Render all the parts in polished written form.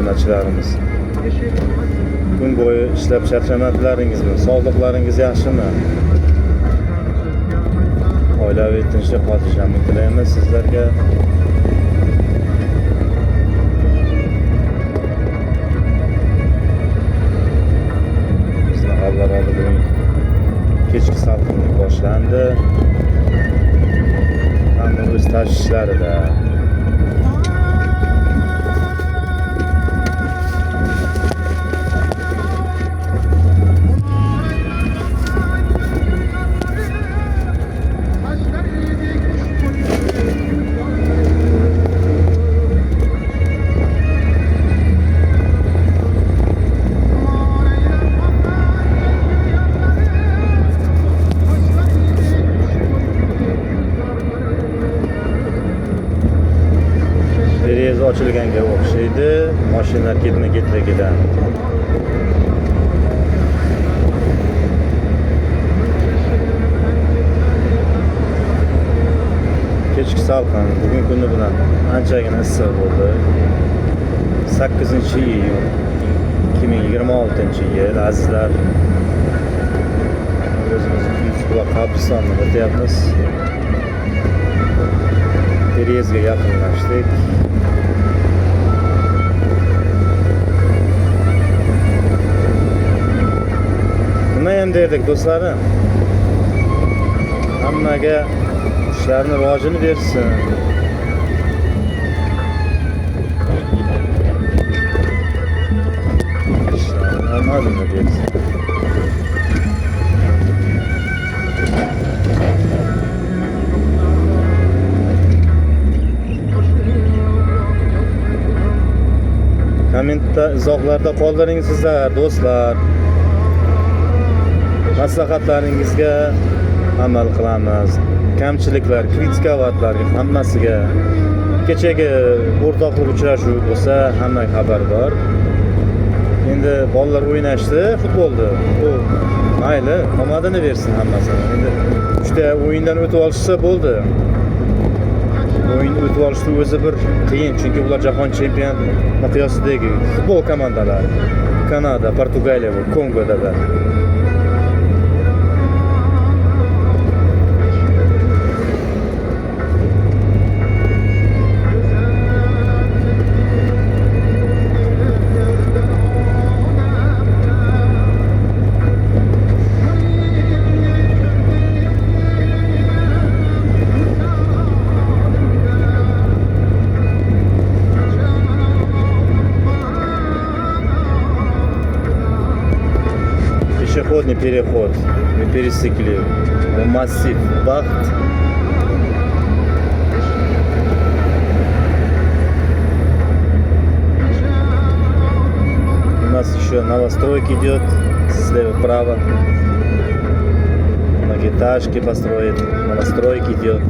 obunachilarimiz. Kun bo'yi ishlab charchamadlaringizmi? Sog'liqlaringiz yaxshimi? Oilaviy tinchlik xotirjamlik tilaymiz sizlarga. Bizning G'allaroli bugun kechki salqinlik boshlandi. Hamma o'z tashvishlarida. Deraza ochilganga o'xshaydi, mashinalar ketma-ketligidan. Kechki salqin, bugun kuni bilan anchagina issiq bo'ldi. 8-iyul 2026-yil azizlar. O'zimiz Yusuflar qabristoniga o'tyapmiz. Derazaga yaqinlashdik. Nima ham derdik do'stlarim? Hammaga ishlarni rivojini bersin. Ishlarni normalini bersin. Kommentda, izohlarda qoldiring sizlar do'stlar. Maslahatlaringizga amal qilamiz. Kamchiliklar, kritikavatlarga hammasiga. Kechagi o'rtoqlik uchrashuvi bo'lsa, hamma xabar bor. Endi bolalar o'ynashdi futbolda. U mayli, omadini bersin hammasini. Endi 3 ta o'yindan o'tib olishsa bo'ldi. O'yin o'tib olishni o'zi bir qiyin, chunki ular jahon chempionati miqyosidagi futbol komandalari. Kanada, Portugaliya va Kongodalar. Пешеходный переход. Мы пересекли массив Бахт. У нас еще новостройка идет слева вправо. Многоэтажки построят. Новостройка идет.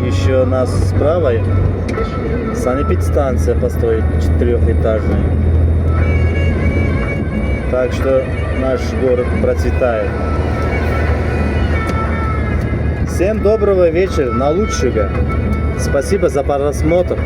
Еще у нас справа санэпидстанция построит 4-этажная. Так что наш город процветает. Всем доброго вечера, на лучшего. Спасибо за просмотр.